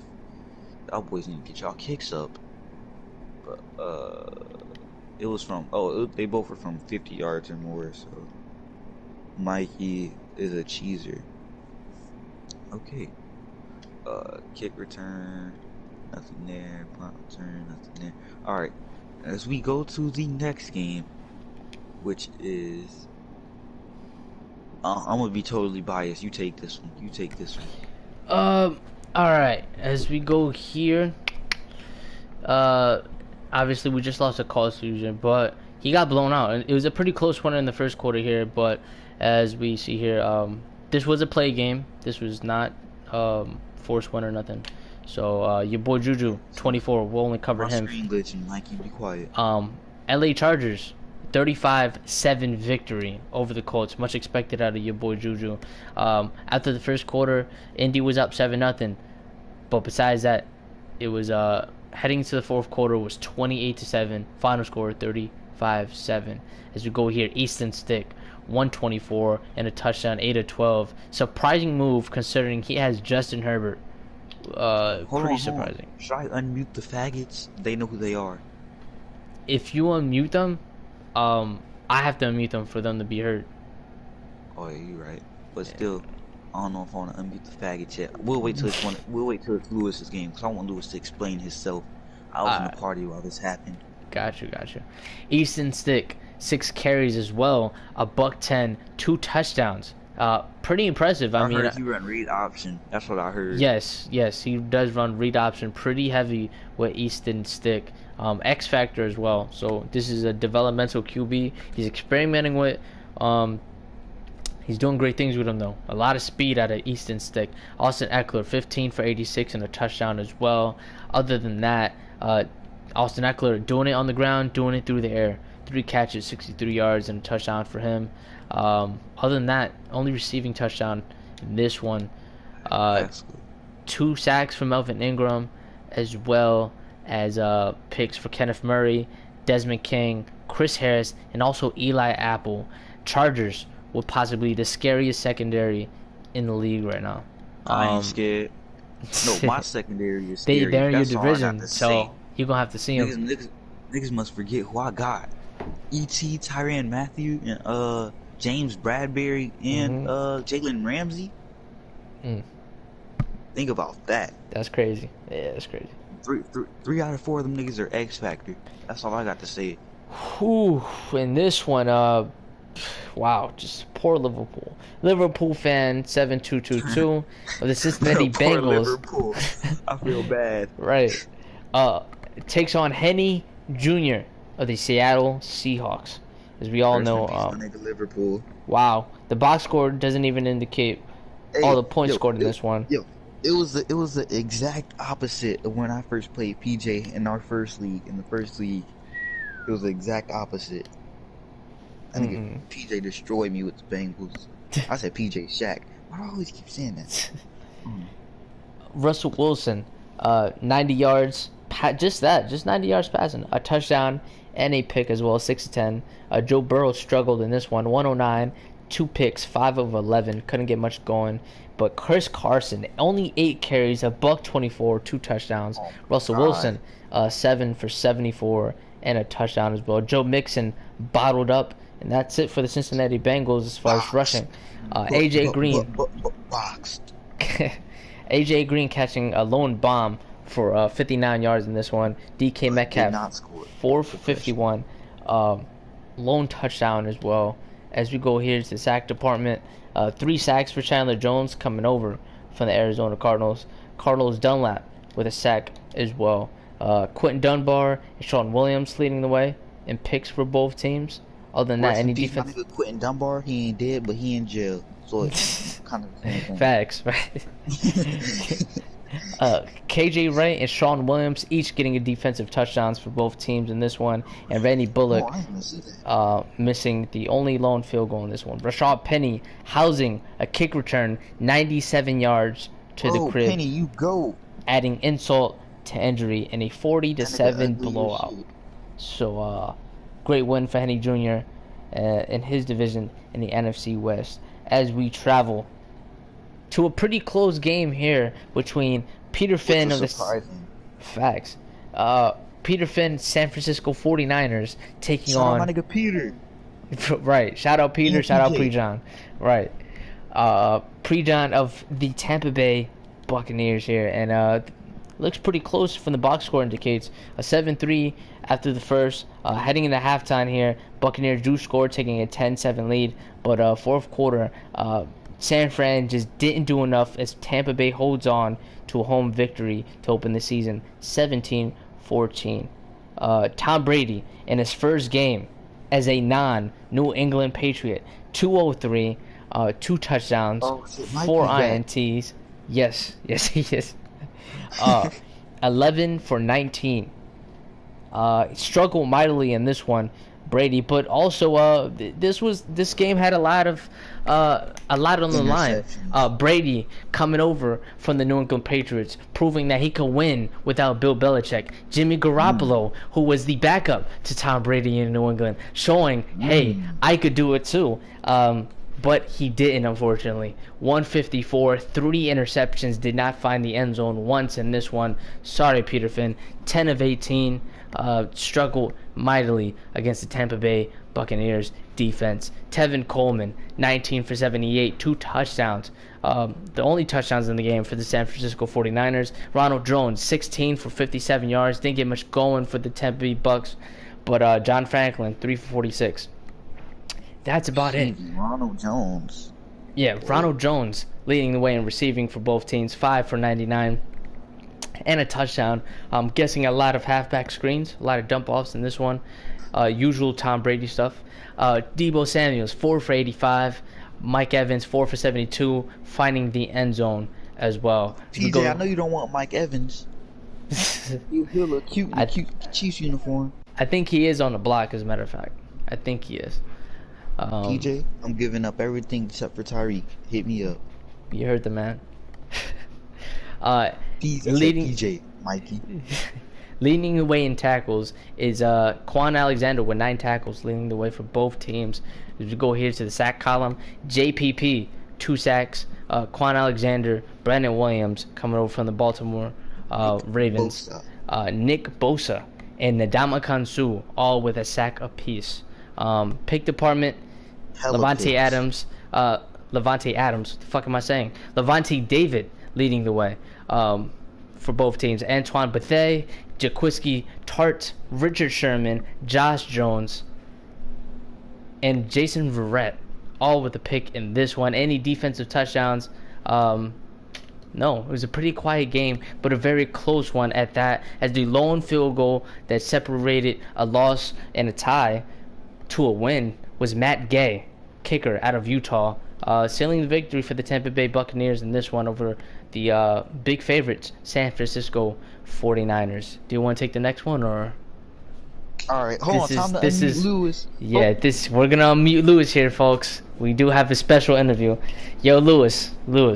Y'all boys need to get y'all kicks up. But it was from they both were from 50 yards or more. So Mikey is a cheeser. Okay. Kick return. Nothing there. Punt return. Nothing there. All right. As we go to the next game, which is, I'm gonna be totally biased. You take this one. All right. As we go here, obviously we just lost a call fusion, but he got blown out, and it was a pretty close one in the first quarter here. But as we see here, this was a play game. This was not forced one or nothing. So your boy Juju, 24, we'll only cover him. Screen glitching, Mikey, be quiet. LA Chargers, 35-7 victory over the Colts. Much expected out of your boy Juju. After the first quarter, Indy was up 7-0. But besides that, it was heading into the fourth quarter was 28-7. Final score 35-7. As we go here, Easton Stick, 124 and a touchdown, 8-12. Surprising move considering he has Justin Herbert. Pretty surprising. Should I unmute the faggots? They know who they are. If you unmute them, I have to unmute them for them to be heard. Oh yeah, you're right. but still, I don't know if I want to unmute the faggot yet. We'll wait till it's one. We'll wait till it's Lewis's game because I want Lewis to explain himself. I was in the Uh, party while this happened. got you. Easton Stick, 6 carries as well, a buck 10, 2 touchdowns. Pretty impressive. I I mean, heard he run read option. That's what I heard. yes, he does run read option pretty heavy with Easton Stick. X Factor as well. So this is a developmental QB. He's experimenting with. He's doing great things with him though. A lot of speed out of Easton Stick. Austin Eckler, 15 for 86 and a touchdown as well. Other than that, Austin Eckler doing it on the ground, doing it through the air. 3 catches, 63 yards, and a touchdown for him. Other than that, only receiving touchdown in this one. That's good. 2 sacks from Melvin Ingram, as well as picks for Kenneth Murray, Desmond King, Chris Harris, and also Eli Apple. Chargers with possibly the scariest secondary in the league right now. I ain't scared. No, my secondary is scary. They're in your That's all I got division, to so say. you're going to have to see them. Niggas must forget who I got. E.T., Tyrann Mathieu, and James Bradbury, and Jalen Ramsey. Think about that. That's crazy. Yeah, that's crazy. Three out of 4 of them niggas are X Factor. That's all I got to say. Whew, in this one, wow, just poor Liverpool. Liverpool fan 7222 of the Cincinnati Poor Bengals. Liverpool. I feel bad. Right. Takes on Henny Jr. of the Seattle Seahawks. As we all know, nigga Liverpool. wow, the box score doesn't even indicate all the points scored in this one. It was the exact opposite of when I first played PJ in our first league. In the first league, it was the exact opposite. I think PJ destroyed me with the Bengals. I said PJ Shaq. Why do I always keep saying that? Russell Wilson, 90 yards, just 90 yards passing, a touchdown and a pick as well, 6 of 10. Joe Burrow struggled in this one, 109, 2 picks, 5 of 11, couldn't get much going. But Chris Carson, only 8 carries, a buck 24, 2 touchdowns. Russell Wilson, 7 for 74 and a touchdown as well. Joe Mixon bottled up, and that's it for the Cincinnati Bengals as far as rushing. AJ Green, AJ Green catching a lone bomb for 59 yards in this one. DK Metcalf, 4 for 51, lone touchdown as well. As we go here to the sack department, 3 sacks for Chandler Jones coming over from the Arizona Cardinals. Carlos Dunlap with a sack as well. Quentin Dunbar and Sean Williams leading the way in picks for both teams. Other than that, any defense? Quentin Dunbar, he ain't dead, but he in jail. So it's kind of the same thing. Facts, right? KJ Wright and Sean Williams each getting a defensive touchdowns for both teams in this one, and Randy Bullock missing the only lone field goal in this one. Rashad Penny housing a kick return, 97 yards to the crib. Penny, you go. Adding insult to injury in a 40-7 blowout. So, great win for Henny Jr. In his division in the NFC West. As we travel to a pretty close game here between Peter Finn of the Facts. Peter Finn, San Francisco 49ers taking on my nigga Peter. Right. Shout out Peter, shout out Prejon. Right. Prejon of the Tampa Bay Buccaneers here, and looks pretty close from the box score indicates. A 7-3 after the first. Heading into halftime here, Buccaneers do score, taking a 10-7 lead, but fourth quarter, San Fran just didn't do enough as Tampa Bay holds on to a home victory to open the season, 17-14. Tom Brady, in his first game as a non-New England Patriot, 203, 2 touchdowns, 4 INTs. Yes, he is. 11 for 19. Struggled mightily in this one, Brady, but also this game had a lot on the line. Brady coming over from the New England Patriots, proving that he could win without Bill Belichick. Jimmy Garoppolo, who was the backup to Tom Brady in New England, showing, hey, I could do it too. But he didn't, unfortunately. 154, 3 interceptions, did not find the end zone once in this one. Sorry, Peter Finn. 10 of 18, struggled mightily against the Tampa Bay Buccaneers defense. Tevin Coleman, 19 for 78, 2 touchdowns. The only touchdowns in the game for the San Francisco 49ers. Ronald Jones, 16 for 57 yards. Didn't get much going for the Tampa Bay Bucks. But John Franklin, 3 for 46. That's about it. Ronald Jones. Yeah, Ronald Jones leading the way in receiving for both teams, 5 for 99 and a touchdown. I'm guessing a lot of halfback screens, a lot of dump offs in this one. Usual Tom Brady stuff. Deebo Samuels, 4 for 85. Mike Evans, 4 for 72, finding the end zone as well. TJ, I know you don't want Mike Evans. He'll look cute in a cute Chiefs uniform. I think he is on the block, as a matter of fact. I think he is. TJ, I'm giving up everything except for Tyreek. Hit me up. You heard the man. leading TJ, Mikey. Leading the way in tackles is Quan Alexander with 9 tackles, leading the way for both teams. As we go here to the sack column, JPP, 2 sacks. Quan Alexander, Brandon Williams coming over from the Baltimore Ravens. Nick Bosa and Ndamukong Suh, all with a sack apiece. Pick department, Levante Adams. Levante Adams, what the fuck am I saying? Levante David leading the way for both teams. Antoine Bethea, Jaquiski Tart, Richard Sherman, Josh Jones, and Jason Verrett, all with a pick in this one. Any defensive touchdowns? No, it was a pretty quiet game, but a very close one at that, as the lone field goal that separated a loss and a tie to a win was Matt Gay, kicker out of Utah, sealing the victory for the Tampa Bay Buccaneers in this one over the big favorites, San Francisco 49ers. Do you want to take the next one, or? All right, hold on. Time to unmute Lewis. Yeah, we're gonna unmute Lewis here, folks. We do have a special interview. Yo, Lewis. What?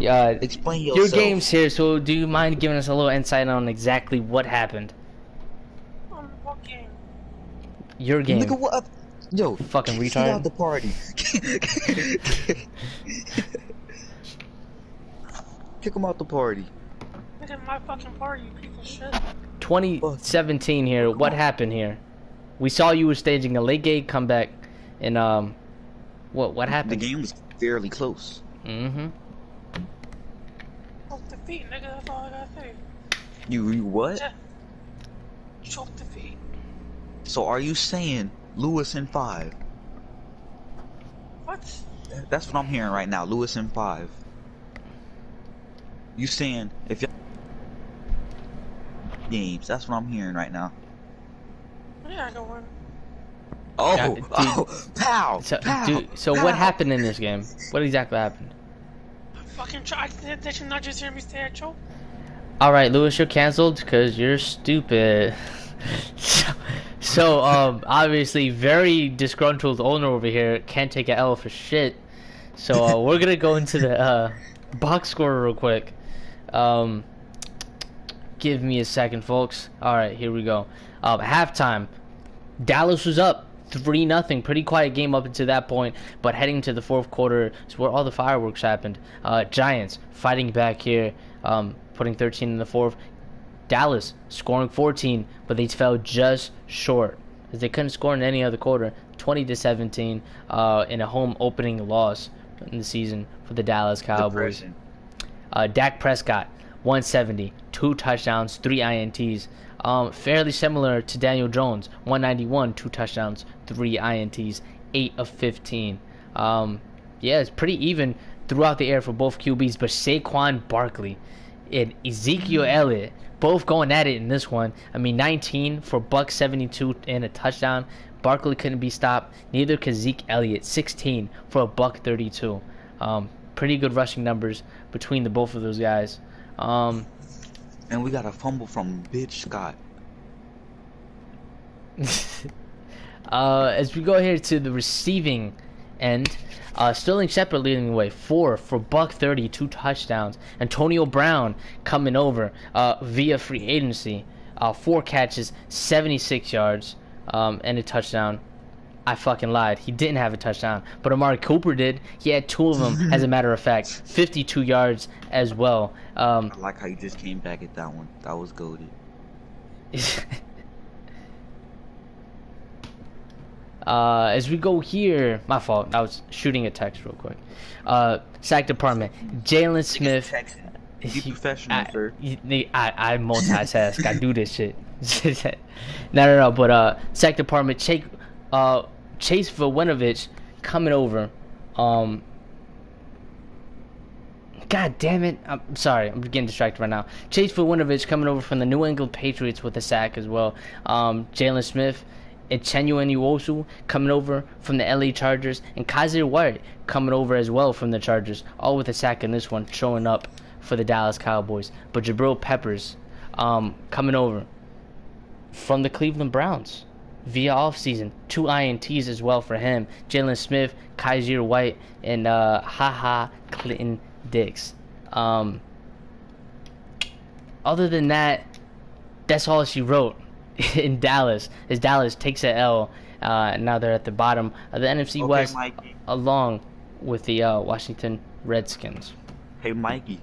Explain yourself. Your game's here, so do you mind giving us a little insight on exactly what happened? What game? Your game. Nigga, what? Yo, fucking retard. Get out the party. Kick him out the party. Nigga, my fucking party, you piece of shit. 2017 here. What happened here? We saw you were staging a late game comeback, and what happened? The game was fairly close. Mm-hmm. Choke defeat, nigga. That's all I gotta say. You what? Yeah. Choke defeat. So are you saying Lewis in 5? What? That's what I'm hearing right now. Lewis in 5. You saying if you games? That's what I'm hearing right now. Yeah, I go win. Oh, Yeah, pow! So, pow! So pow. what happened in this game? What exactly happened? I fucking tried. Did you not just hear me say I choke? All right, Lewis, you're canceled because you're stupid. So obviously, very disgruntled owner over here can't take an L for shit. So we're gonna go into the box score real quick. Give me a second, folks. All right, here we go. Halftime, Dallas was up 3-0. Pretty quiet game up until that point, but heading to the fourth quarter is where all the fireworks happened. Giants fighting back here, putting 13 in the fourth. Dallas scoring 14, but they fell just short as they couldn't score in any other quarter. 20-17 in a home opening loss in the season for the Dallas Cowboys. Dak Prescott, 170, 2 touchdowns, 3 INTs. Fairly similar to Daniel Jones, 191, 2 touchdowns, 3 INTs, 8 of 15. Yeah, it's pretty even throughout the air for both QBs, but Saquon Barkley and Ezekiel Elliott both going at it in this one. I mean, 19 for $172 and a touchdown. Barkley couldn't be stopped. Neither could Zeke Elliott, 16 for $132. Pretty good rushing numbers between the both of those guys. And we got a fumble from Bitch Scott. As we go here to the receiving end, Sterling Shepard leading the way, 4 for $130, 2 touchdowns. Antonio Brown coming over via free agency, 4 catches, 76 yards, and a touchdown. I fucking lied. He didn't have a touchdown, but Amari Cooper did. He had 2 of them, as a matter of fact. 52 yards as well. I like how you just came back at that one. That was goated. As we go here, my fault. I was shooting a text real quick. Sack department. Jalen Smith. Be professional, sir. I multitask. I do this shit. No. But sack department. Chase Vinovich coming over. God damn it. I'm sorry. I'm getting distracted right now. Chase Vinovich coming over from the New England Patriots with a sack as well. Jalen Smith and Chenyu Nwosu coming over from the LA Chargers. And Kaiser White coming over as well from the Chargers. All with a sack in this one, showing up for the Dallas Cowboys. But Jabril Peppers coming over from the Cleveland Browns via offseason. 2 INTs as well for him. Jalen Smith, Kaiser White, and Clinton Dix. Other than that, that's all she wrote in Dallas. As Dallas takes a L, now they're at the bottom of the NFC West, Mikey. along with the Washington Redskins. Hey Mikey.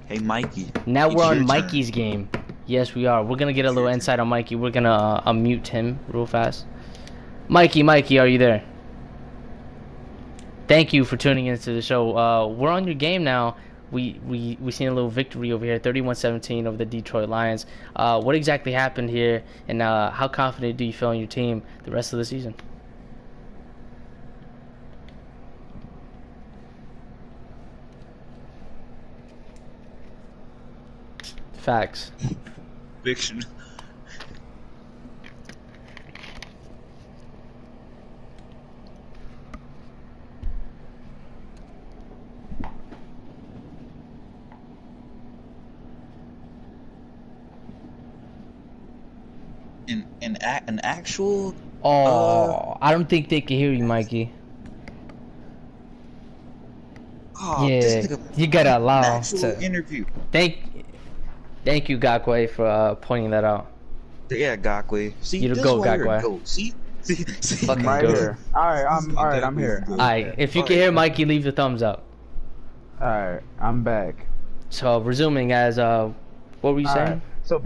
Now It's we're on your Mikey's game. Yes, we are. We're gonna get a little insight on Mikey. We're gonna unmute him real fast. Mikey, are you there? Thank you for tuning into the show. We're on your game now. We seen a little victory over here, 31-17 over the Detroit Lions. What exactly happened here, and how confident do you feel in your team the rest of the season? Facts. Fiction. An actual. I don't think they can hear you, Mikey. This Yeah, nigga, you gotta an allow. actual interview. Thank you, Gakwe, for pointing that out. Yeah, Gakwe. See, You the this goat, is why you're a Gakwe. goat. See. Fucking right goat. here. Alright, I'm here. Alright, if you can hear Mikey, leave the thumbs up. Alright, I'm back. So resuming as what were you saying? Alright. So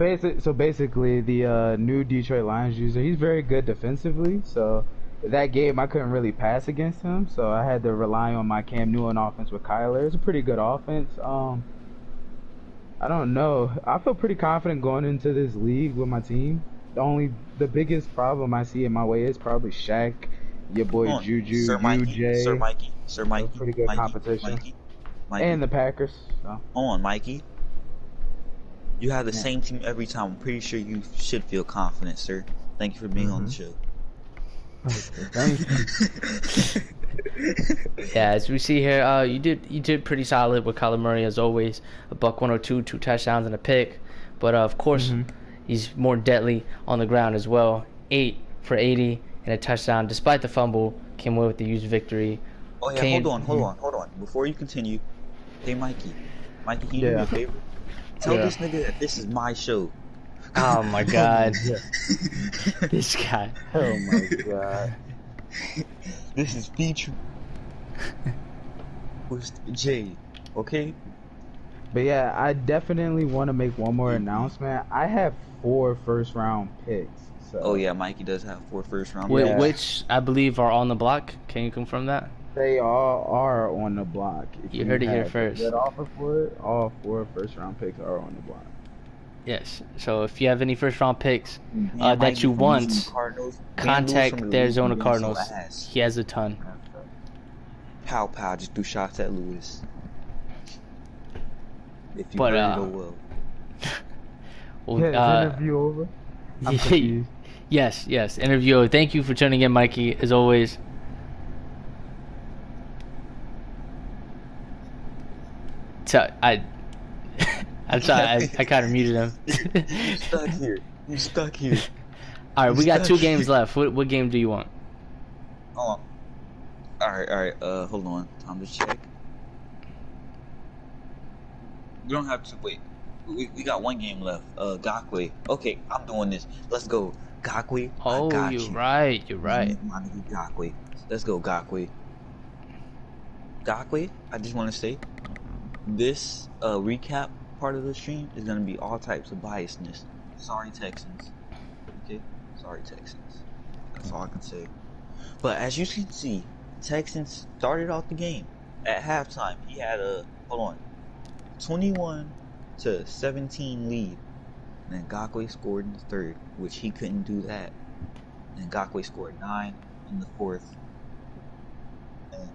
basically the new Detroit Lions user, he's very good defensively, so that game I couldn't really pass against him, so I had to rely on my Cam Newton offense with Kyler. It's a pretty good offense. I don't know. I feel pretty confident going into this league with my team. The biggest problem I see in my way is probably Shaq, your boy Juju, Sir Mikey, UJ. Sir Mikey. Pretty good competition. Mikey. And the Packers. So. On, Mikey. You have the same team every time. I'm pretty sure you should feel confident, sir. Thank you for being on the show. Thank you. Yeah, as we see here, you did pretty solid with Kyler Murray as always. A buck 102, 2 touchdowns and a pick. But of course, he's more deadly on the ground as well. 8 for 80 and a touchdown, despite the fumble. Came away with the huge victory. Oh yeah, hold on. Before you continue, hey Mikey, can you do me a favor? Tell this nigga that this is my show. Oh my god. This guy. Oh my god. This is feature with Jay, okay? But yeah, I definitely want to make one more announcement. I have 4 first-round picks. So Oh yeah, Mikey does have 4 first-round Wait, picks. which I believe are on the block. Can you confirm that? they all are on the block. If You heard it here have first. a good offer for it, all 4 first-round picks are on the block. Yes. So if you have any first round picks Yeah, that Mikey you from want, losing the Cardinals, contact from the the league Arizona being so Cardinals. ass. He has a ton. Pow, just do shots at Lewis. If you But, heard it, oh well. Well, Yeah, is the interview over? I'm confused. yes. Interview. Thank you for tuning in, Mikey, as always. So I'm sorry, I kind of muted him. You stuck here. All right, we got 2 stuck games here. left. What game do you want? Hold on. Alright, hold on. Time to check. We don't have to wait. We got 1 game left. Gakwe. Okay, I'm doing this. Let's go. Gakwe. Oh, I got you're you. right. You're right. My nigga Gakwe. Let's go, Gakwe. Gakwe, I just want to say, this recap part of the stream is going to be all types of biasness. Sorry, Texans. Okay? Sorry, Texans. That's all I can say. But as you can see, Texans started off the game at halftime. He had a 21-17 lead. And then Ngakwe scored in the third, which he couldn't do that. And Ngakwe scored 9 in the fourth. And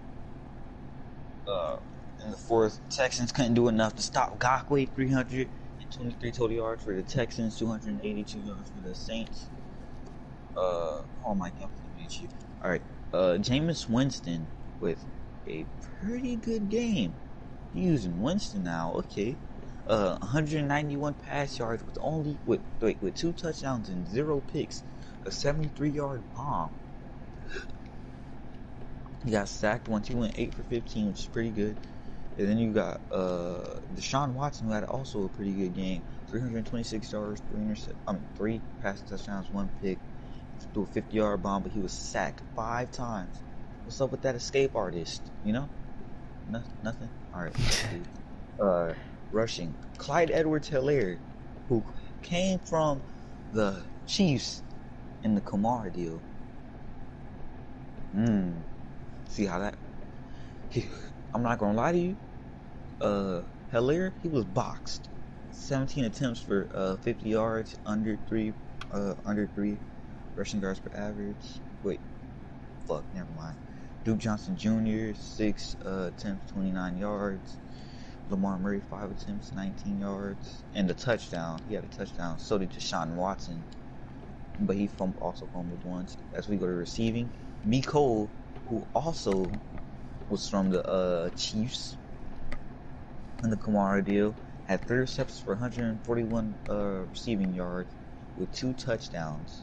in the fourth, Texans couldn't do enough to stop Ngakwe. 323 total yards for the Texans, 282 yards for the Saints. Oh my God, all right. Jameis Winston with a pretty good game. He's using Winston now. Okay. 191 pass yards with 2 touchdowns and 0 picks. A 73-yard bomb. He got sacked once. He went 8 for 15, which is pretty good. And then you got Deshaun Watson, who had also a pretty good game. 326 yards, 3 pass touchdowns, 1 pick. He threw a 50-yard bomb, but he was sacked 5 times. What's up with that escape artist? You know? Nothing? Alright. Rushing. Clyde Edwards-Helaire, who came from the Chiefs in the Kamara deal. See how that... I'm not gonna lie to you. Helaire, he was boxed. 17 attempts for 50 yards, under 3 rushing yards per average. Never mind. Duke Johnson Jr., 6 attempts, 29 yards. Lamar Murray, 5 attempts, 19 yards. And the touchdown. He had a touchdown. So did Deshaun Watson. But he also fumbled once. As we go to receiving, Cole, who also was from the Chiefs in the Kamara deal, had 3 receptions for 141 receiving yards with 2 touchdowns.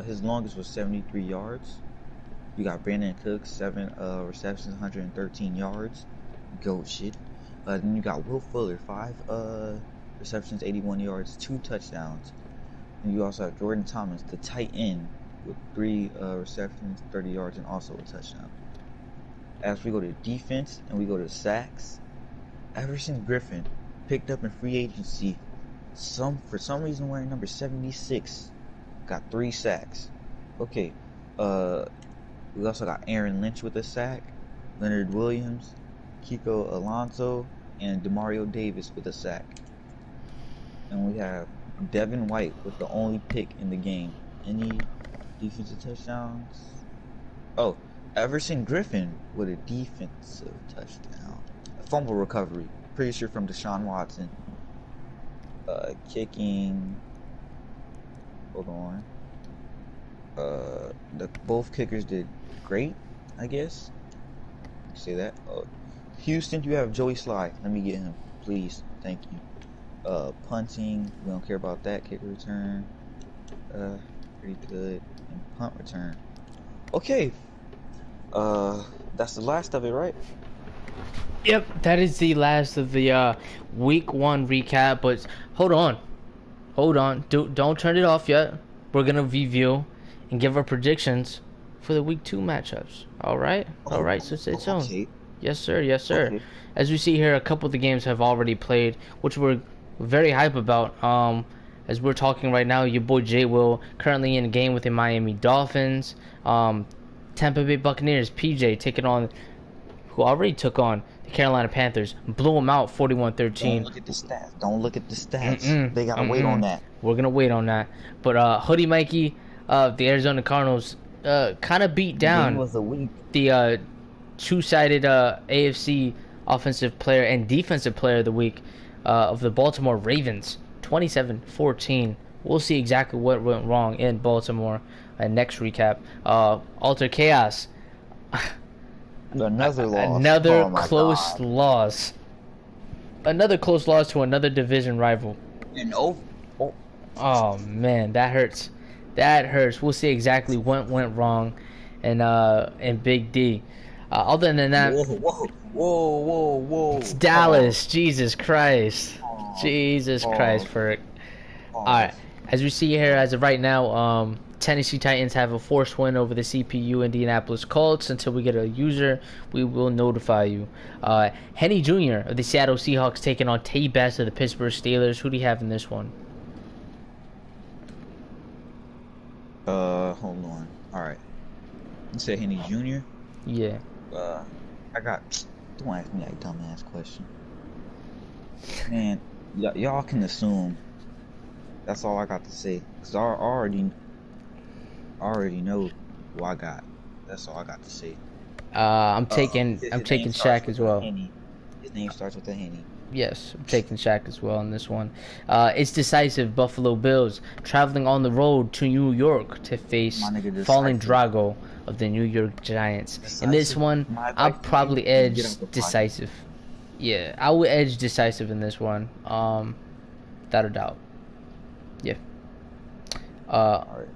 His longest was 73 yards. You got Brandon Cooks, 7 receptions, 113 yards. Goat shit. Then you got Will Fuller, 5 receptions, 81 yards, 2 touchdowns. And you also have Jordan Thomas, the tight end, with 3 receptions, 30 yards, and also a touchdown. As we go to defense and we go to sacks, Everson Griffin picked up in free agency. For some reason wearing number 76, got 3 sacks. Okay. We also got Aaron Lynch with a sack, Leonard Williams, Kiko Alonso, and Demario Davis with a sack. And we have Devin White with the only pick in the game. Any defensive touchdowns? Oh, Everson Griffin with a defensive touchdown. A fumble recovery. Pretty sure from Deshaun Watson. Kicking. Hold on. Both kickers did great, I guess. Say that. Houston, you have Joey Sly. Let me get him, please. Thank you. Punting, we don't care about that. Kick return, pretty good. And punt return. Okay. That's the last of it, right? Yep, that is the last of the week 1 recap. But hold on, don't turn it off yet. We're gonna review and give our predictions for the week 2 matchups. All right, so stay tuned. Okay. Yes, sir. Okay. As we see here, a couple of the games have already played, which we're very hype about. As we're talking right now, your boy Jay Will currently in a game with the Miami Dolphins. Tampa Bay Buccaneers, PJ taking on, who already took on the Carolina Panthers, blew them out 41-13. Don't look at the stats. They gotta wait on that. We're gonna wait on that. But Hoodie Mikey, the Arizona Cardinals, kind of beat down the two-sided AFC offensive player and defensive player of the week of the Baltimore Ravens, 27-14. We'll see exactly what went wrong in Baltimore. Next recap. Alter Chaos. Another loss. Another close loss. Another close loss to another division rival. Oh man, that hurts. We'll see exactly what went wrong in Big D. Other than that, whoa. It's Dallas. Jesus Christ. For it. All right. As we see here, as of right now, Tennessee Titans have a forced win over the CPU Indianapolis Colts. Until we get a user, we will notify you. Henny Jr. of the Seattle Seahawks taking on Tay Bass of the Pittsburgh Steelers. Who do you have in this one? Hold on. All right. You said Henny Jr. Yeah. I got. Don't ask me that dumbass question. Man, y'all can assume. That's all I got to say. Cause I already know who I got. That's all I got to say. I'm taking His name starts Shaq with as a well. Henny. His name starts with a Henny. Yes, I'm taking Shaq as well in this one. It's decisive. Buffalo Bills traveling on the road to New York to face My nigga fallen decisive. Drago of the New York Giants. In this Decisive. one, My I'll advice to probably you is get edge out the pocket. decisive. Yeah, I will edge decisive in this one. Without a doubt. Yeah. Alright.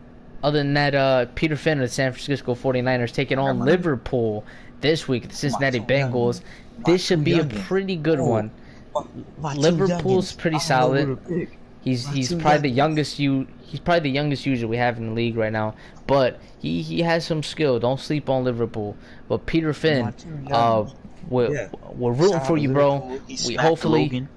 Other than that, Peter Finn of the San Francisco 49ers taking I got on my nigga. Liverpool this week. The Cincinnati My two youngins. Bengals. My This should two be a youngins. pretty good Oh, one. My two Liverpool's youngins. pretty I don't know solid. who to pick. He's My two probably the youngins. he's probably the youngest user we have in the league right now. But he has some skill. Don't sleep on Liverpool. But Peter My Finn, two youngins. we're Yeah. rooting Shout out for to you, bro. Liverpool. He We smacked hopefully Logan.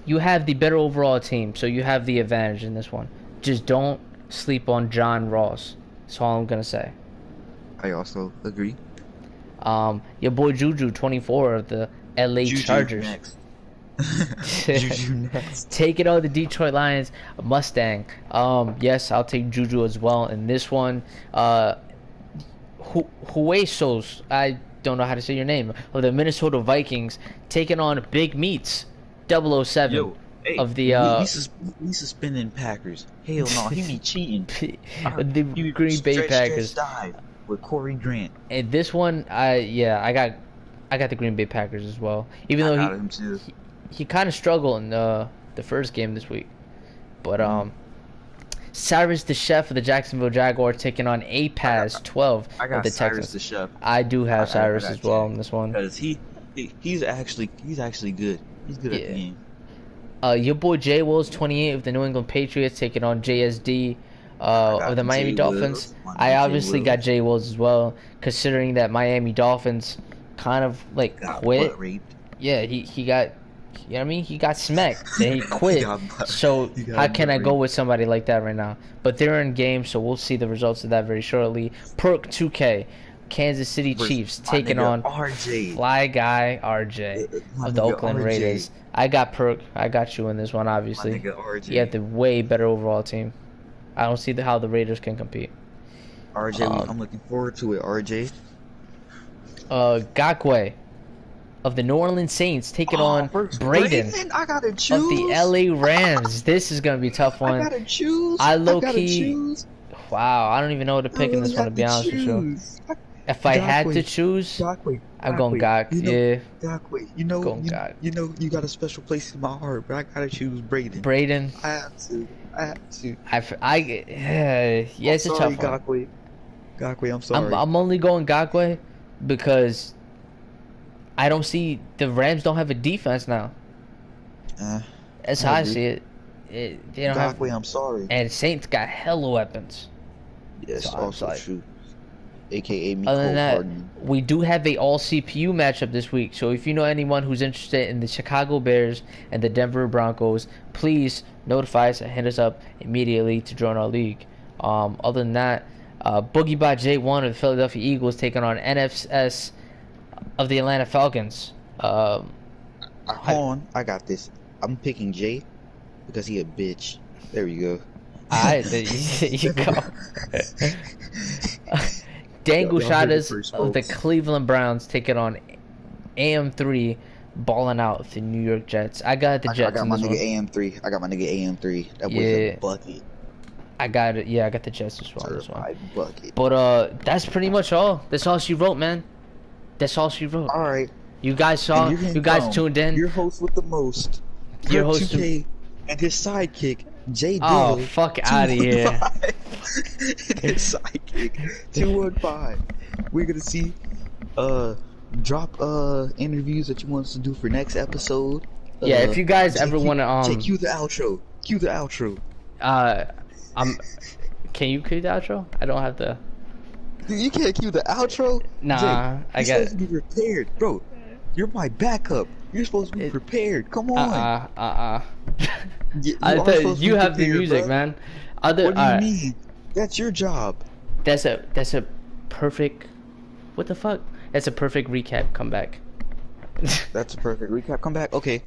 you have the better overall team, so you have the advantage in this one. Just don't sleep on John Ross. That's all I'm gonna say. I also agree. Your boy Juju, 24 of the LA Juju Chargers. next. Juju next. Take it on the Detroit Lions Mustang. Yes, I'll take Juju as well in this one. Huesos, I don't know how to say your name, of the Minnesota Vikings taking on Big Meats 007 Yo, hey, of the we suspending Packers. Hell no, he be cheating. the He Green Bay Packers. Dive with Corey Grant. And this one, I got the Green Bay Packers as well. Even I though got him too. he kind of struggled in the first game this week, but Cyrus the Chef of the Jacksonville Jaguars taking on APAS 12 I of got the Cyrus Texans. the Chef I do have Cyrus got as well Jack. in this one. Because he's actually good. He's good at the game. Your boy Jay Wills 28 of the New England Patriots taking on JSD of the Miami Jay Dolphins. Wills. My I Jay obviously got Wills. Jay Wills as well, considering that Miami Dolphins kind of like Got quit. butt raped. Yeah, he got, you know what I mean? He got smacked. Then he quit. So he got how can I butt go raped. with somebody like that right now? But they're in game, so we'll see the results of that very shortly. Perk 2K, Kansas City Versus Chiefs my taking nigga on RJ. Fly Guy RJ My of the nigga Oakland RJ. Raiders. I got Perk. I got you in this one, My obviously. nigga RJ. You have the way better overall team. I don't see how the Raiders can compete. RJ, I'm looking forward to it. RJ. Gakwe of the New Orleans Saints taking on Braden I gotta of choose. the LA Rams. This is gonna be a tough one. I gotta choose. I low gotta key. choose. Wow, I don't even know what to pick in this one, to be honest with you. If I had to choose, Gakwe, I'm going Gak. You know, Yeah, Gakwe. You know, Going Gak. you know, you got a special place in my heart, but I gotta choose Braden. Braden. I have to. Yeah, it's a sorry, tough one. Gakwe. Gakwe, I'm sorry. I'm only going Gakwe because I don't see the Rams don't have a defense now. That's how I agree. see it. They don't have, Gakwe, I'm sorry. and Saints got hella weapons. Yes, so I'm also like- true. AKA me, Other than Cole that, Hardman. we do have a all CPU matchup this week. So if you know anyone who's interested in the Chicago Bears and the Denver Broncos, please notify us and hit us up immediately to join our league. Other than that, Boogie Bot J1 of the Philadelphia Eagles taking on NFS of the Atlanta Falcons. Hold on, I got this. I'm picking Jay because he a bitch. There we go. Alright, there you go. Dangle Y'all heard it Shadas first, of the folks. Cleveland Browns taking on AM3 balling out with the New York Jets. I got the I Jets got in my this nigga one. AM3. I got my nigga AM3. That boy's Yeah. a bucket. I got it. Yeah, I got the Jets as well in this one. Certified bucket. But that's pretty much all. That's all she wrote, man. That's all she wrote. All right. You guys saw. And you're You guys gonna tuned in. Your host with the most. Your Perk host 2K and his sidekick, Jay Oh, Dill. fuck outta here. 215. And his sidekick, 215. We're gonna see. Drop interviews that you want us to do for next episode. Yeah, if you guys ever Jay, wanna Jay, cue the outro. Cue the outro. Can you cue the outro? I don't have the. You can't cue the outro. Nah, Jay, I you're got supposed to be prepared, bro. You're my backup. You're supposed to be prepared. Come on. You I are thought supposed to you be have the prepared, music, bro. man. What do you mean? That's your job. That's a perfect What the fuck? That's a perfect recap comeback. That's a perfect recap. Come back. Okay.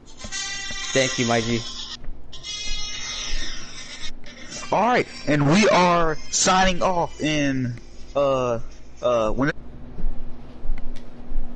Thank you, my G. All right, and we are signing off in when.